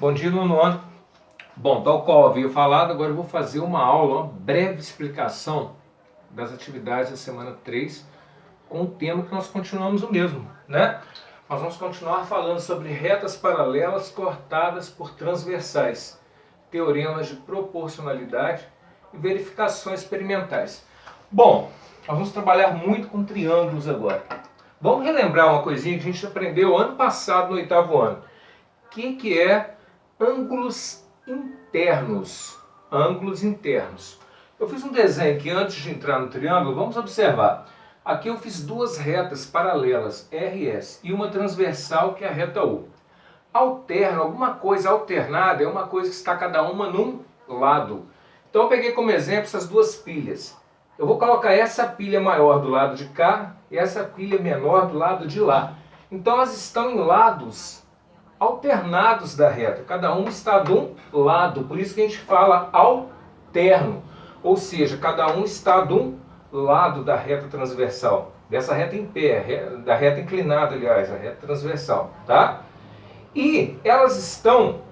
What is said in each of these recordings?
Bom dia, nono ano. Bom, tal qual eu havia falado, agora eu vou fazer uma aula, uma breve explicação das atividades da semana 3, com o tema que nós continuamos o mesmo, né? Nós vamos continuar falando sobre retas paralelas cortadas por transversais, teoremas de proporcionalidade e verificações experimentais. Bom, nós vamos trabalhar muito com triângulos agora. Vamos relembrar uma coisinha que a gente aprendeu ano passado no oitavo ano. O que é ângulos internos? Ângulos internos. Eu fiz um desenho aqui antes de entrar no triângulo, vamos observar. Aqui eu fiz duas retas paralelas, RS, e uma transversal, que é a reta U. Alterno, alguma coisa alternada, é uma coisa que está cada uma num lado. Então eu peguei como exemplo essas duas pilhas. Eu vou colocar essa pilha maior do lado de cá e essa pilha menor do lado de lá. Então elas estão em lados alternados da reta. Cada um está de um lado, por isso que a gente fala alterno. Ou seja, cada um está de um lado da reta transversal. Dessa reta em pé, da reta inclinada, aliás, a reta transversal, tá? E elas estão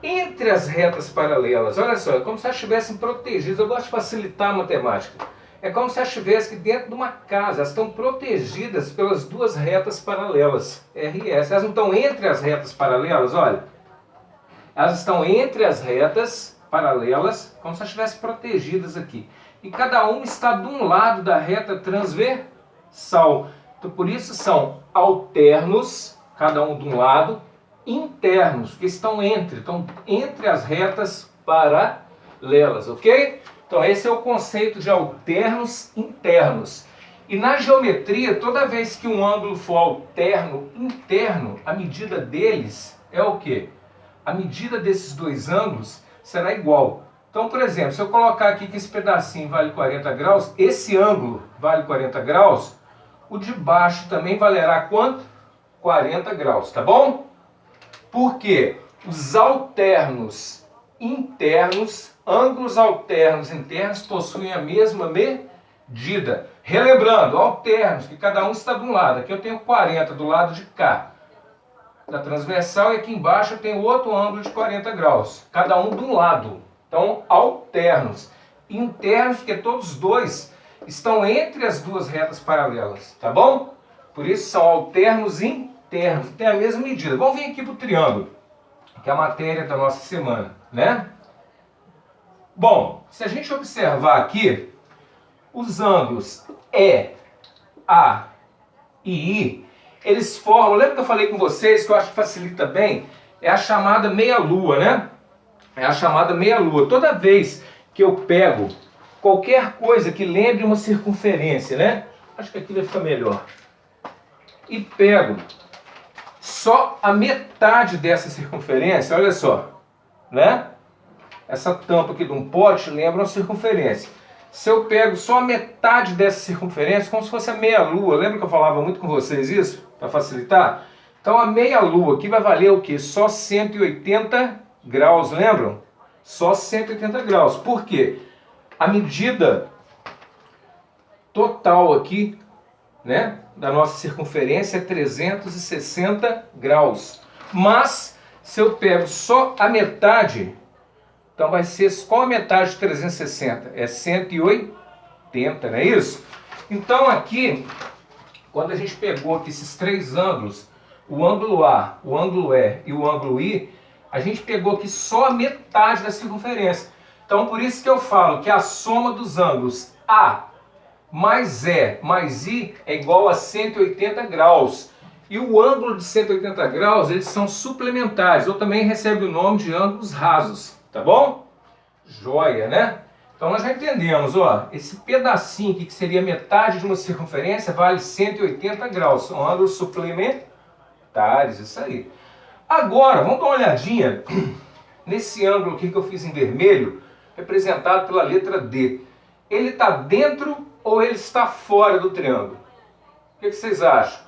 entre as retas paralelas. Olha só, é como se elas estivessem protegidas. Eu gosto de facilitar a matemática. É como se elas estivessem dentro de uma casa. Elas estão protegidas pelas duas retas paralelas, RS. Elas não estão entre as retas paralelas, olha. Elas estão entre as retas paralelas, como se elas estivessem protegidas aqui. E cada uma está de um lado da reta transversal. Então, por isso são alternos, cada um de um lado, internos, que estão entre as retas paralelas, ok? Então esse é o conceito de alternos internos. E na geometria, toda vez que um ângulo for alterno interno, a medida deles é o quê? A medida desses dois ângulos será igual. Então, por exemplo, se eu colocar aqui que esse pedacinho vale 40 graus, esse ângulo vale 40 graus, o de baixo também valerá quanto? 40 graus, tá bom? Porque os alternos internos, ângulos alternos internos, possuem a mesma medida. Relembrando, alternos, que cada um está de um lado. Aqui eu tenho 40 do lado de cá, da transversal, e aqui embaixo eu tenho outro ângulo de 40 graus. Cada um de um lado. Então, alternos. Internos, porque todos dois estão entre as duas retas paralelas. Tá bom? Por isso são alternos internos. Tem a mesma medida. Vamos vir aqui para o triângulo, que é a matéria da nossa semana, né? Bom, se a gente observar aqui, os ângulos E, A e I, eles formam, lembra que eu falei com vocês, que eu acho que facilita bem, é a chamada meia-lua, né? É a chamada meia-lua. Toda vez que eu pego qualquer coisa que lembre uma circunferência, né? Acho que aqui vai ficar melhor. E pego só a metade dessa circunferência, olha só, né? Essa tampa aqui de um pote lembra uma circunferência. Se eu pego só a metade dessa circunferência, como se fosse a meia-lua, lembra que eu falava muito com vocês isso? Para facilitar? Então a meia-lua aqui vai valer o quê? Só 180 graus, lembram? Só 180 graus. Por quê? A medida total aqui, né, da nossa circunferência é 360 graus. Mas, se eu pego só a metade, então vai ser qual a metade de 360? É 180, não é isso? Então aqui, quando a gente pegou aqui esses três ângulos, o ângulo A, o ângulo E e o ângulo I, a gente pegou aqui só a metade da circunferência. Então por isso que eu falo que a soma dos ângulos A mais E mais I é igual a 180 graus. E o ângulo de 180 graus, eles são suplementares, ou também recebe o nome de ângulos rasos. Tá bom? Joia, né? Então nós já entendemos, ó, esse pedacinho aqui, que seria metade de uma circunferência, vale 180 graus. São ângulos suplementares, isso aí. Agora, vamos dar uma olhadinha nesse ângulo aqui que eu fiz em vermelho, representado pela letra D. Ele está dentro ou ele está fora do triângulo? O que vocês acham?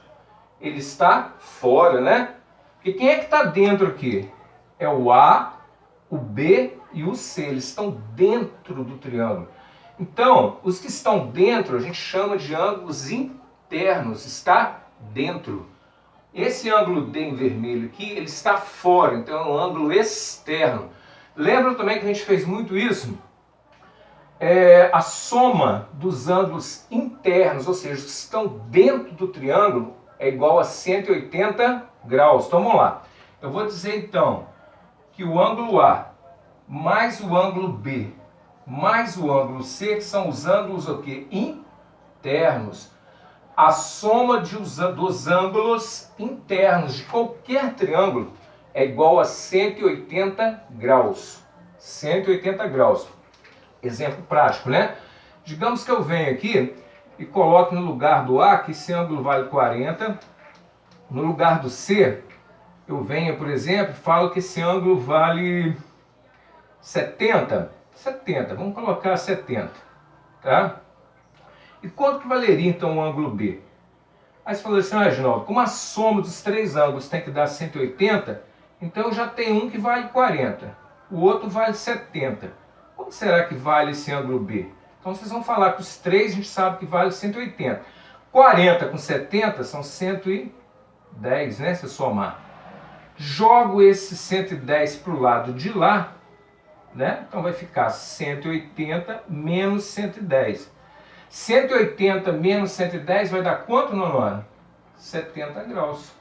Ele está fora, né? Porque quem é que está dentro aqui? É o A, o B e o C. Eles estão dentro do triângulo. Então, os que estão dentro a gente chama de ângulos internos. Está dentro. Esse ângulo D em vermelho aqui, ele está fora, então é um ângulo externo. Lembra também que a gente fez muito isso? A soma dos ângulos internos, ou seja, que estão dentro do triângulo, é igual a 180 graus. Então vamos lá. Eu vou dizer então que o ângulo A mais o ângulo B mais o ângulo C, que são os ângulos o quê? Internos. A soma dos ângulos internos de qualquer triângulo é igual a 180 graus. 180 graus. Exemplo prático, né? Digamos que eu venho aqui e coloco no lugar do A que esse ângulo vale 40. No lugar do C, eu venho, por exemplo, e falo que esse ângulo vale 70. 70, vamos colocar 70. Tá? E quanto que valeria então o ângulo B? Aí você falou assim, Reginaldo, como a soma dos três ângulos tem que dar 180, então eu já tenho um que vale 40, o outro vale 70. Quanto será que vale esse ângulo B? Então vocês vão falar que os três a gente sabe que vale 180. 40 com 70 são 110, né? Se eu somar. Jogo esse 110 para o lado de lá, né? Então vai ficar 180 menos 110. 180 menos 110 vai dar quanto, Nonora? 70 graus.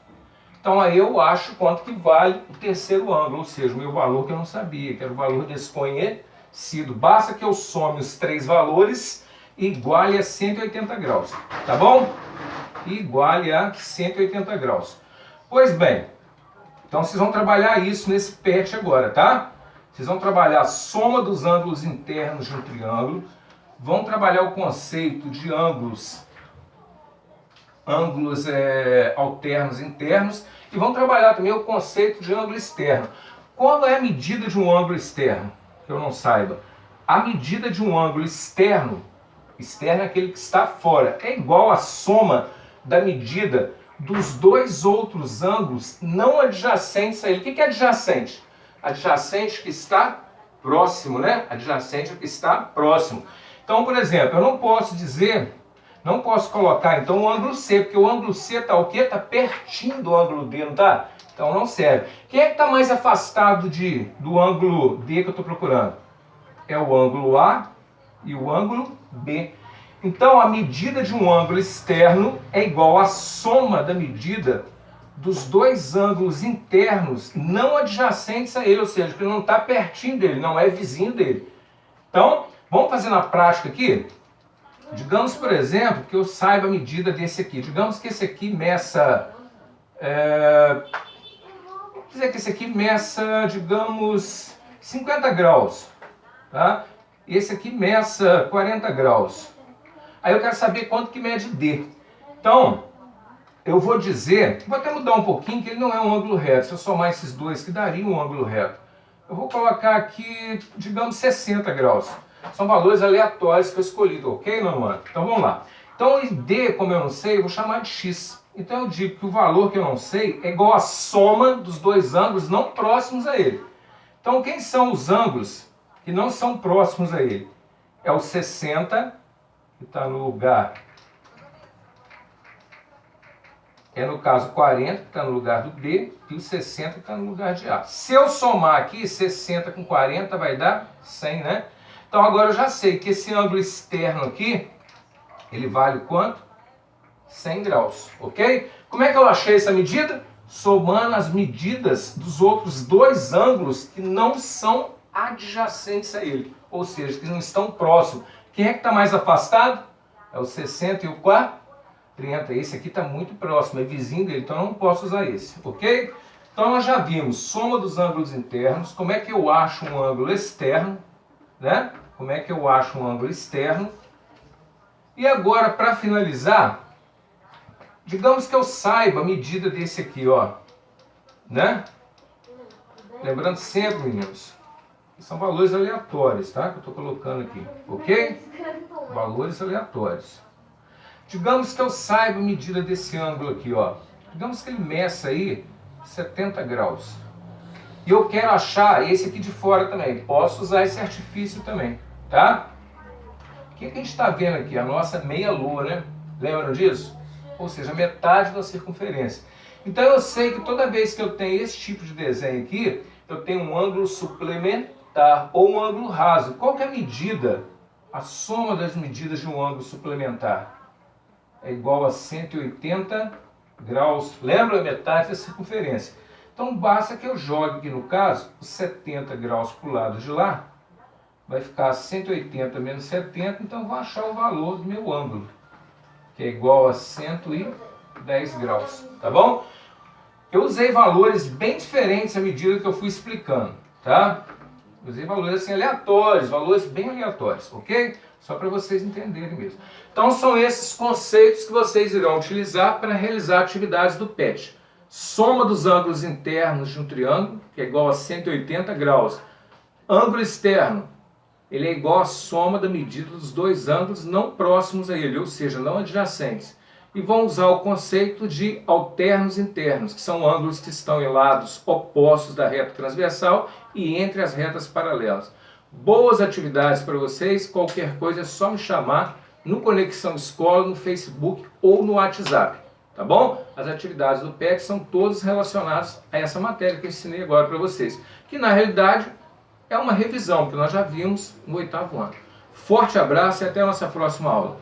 Então aí eu acho quanto que vale o terceiro ângulo, ou seja, o meu valor que eu não sabia, que era o valor desconhecido. Basta que eu some os três valores e iguale a 180 graus. Tá bom? Iguale a 180 graus. Pois bem, então vocês vão trabalhar isso nesse PET agora, tá? Vocês vão trabalhar a soma dos ângulos internos de um triângulo, vão trabalhar o conceito de ângulos alternos internos e vão trabalhar também o conceito de ângulo externo. Qual é a medida de um ângulo externo? Que eu não saiba. A medida de um ângulo externo é aquele que está fora, é igual à soma da medida dos dois outros ângulos não adjacentes a ele. O que é adjacente? Adjacente que está próximo, né? Adjacente que está próximo. Então, por exemplo, eu não posso colocar então o ângulo C, porque o ângulo C está o quê? Está pertinho do ângulo D, não está? Então não serve. Quem é que está mais afastado do ângulo D que eu estou procurando? É o ângulo A e o ângulo B. Então a medida de um ângulo externo é igual à soma da medida dos dois ângulos internos não adjacentes a ele, ou seja, que ele não está pertinho dele, não é vizinho dele. Então, vamos fazer na prática aqui? Digamos, por exemplo, que eu saiba a medida desse aqui. Digamos que esse aqui meça... vamos dizer que esse aqui meça, digamos, 50 graus. Tá? Esse aqui meça 40 graus. Aí eu quero saber quanto que mede D. Então, eu vou dizer... Vou até mudar um pouquinho, que ele não é um ângulo reto. Se eu somar esses dois, que daria um ângulo reto. Eu vou colocar aqui, digamos, 60 graus. São valores aleatórios que eu escolhi, ok, Nono? Então vamos lá. Então D, como eu não sei, eu vou chamar de X. Então eu digo que o valor que eu não sei é igual à soma dos dois ângulos não próximos a ele. Então quem são os ângulos que não são próximos a ele? É o 60, que está no lugar... no caso 40, que está no lugar do D, e o 60 que está no lugar de A. Se eu somar aqui, 60 com 40 vai dar 100, né? Então agora eu já sei que esse ângulo externo aqui, ele vale quanto? 100 graus, ok? Como é que eu achei essa medida? Somando as medidas dos outros dois ângulos que não são adjacentes a ele, ou seja, que não estão próximos. Quem é que está mais afastado? É o 60 e o 40. Esse aqui está muito próximo, é vizinho dele, então eu não posso usar esse, ok? Então nós já vimos soma dos ângulos internos, como é que eu acho um ângulo externo, né? Como é que eu acho um ângulo externo. E agora, para finalizar, digamos que eu saiba a medida desse aqui, ó, né? Lembrando sempre, meninos, que são valores aleatórios, tá? Que eu estou colocando aqui, ok? Valores aleatórios. Digamos que eu saiba a medida desse ângulo aqui, ó. Digamos que ele meça aí 70 graus. E eu quero achar esse aqui de fora também. Posso usar esse artifício também, tá? O que a gente está vendo aqui? A nossa meia-lua, né? Lembram disso? Ou seja, metade da circunferência. Então eu sei que toda vez que eu tenho esse tipo de desenho aqui, eu tenho um ângulo suplementar ou um ângulo raso. Qual que é a medida? A soma das medidas de um ângulo suplementar é igual a 180 graus. Lembra? Metade da circunferência. Então basta que eu jogue aqui no caso os 70 graus para o lado de lá. Vai ficar 180 menos 70, então eu vou achar o valor do meu ângulo, que é igual a 110 graus, tá bom? Eu usei valores bem diferentes à medida que eu fui explicando, tá? Usei valores assim aleatórios, valores bem aleatórios, ok? Só para vocês entenderem mesmo. Então são esses conceitos que vocês irão utilizar para realizar atividades do PET. Soma dos ângulos internos de um triângulo, que é igual a 180 graus. Ângulo externo, ele é igual à soma da medida dos dois ângulos não próximos a ele, ou seja, não adjacentes. E vão usar o conceito de alternos internos, que são ângulos que estão em lados opostos da reta transversal e entre as retas paralelas. Boas atividades para vocês, qualquer coisa é só me chamar no Conexão Escola, no Facebook ou no WhatsApp, tá bom? As atividades do PET são todas relacionadas a essa matéria que eu ensinei agora para vocês, que na realidade é uma revisão que nós já vimos no 8º ano. Forte abraço e até a nossa próxima aula.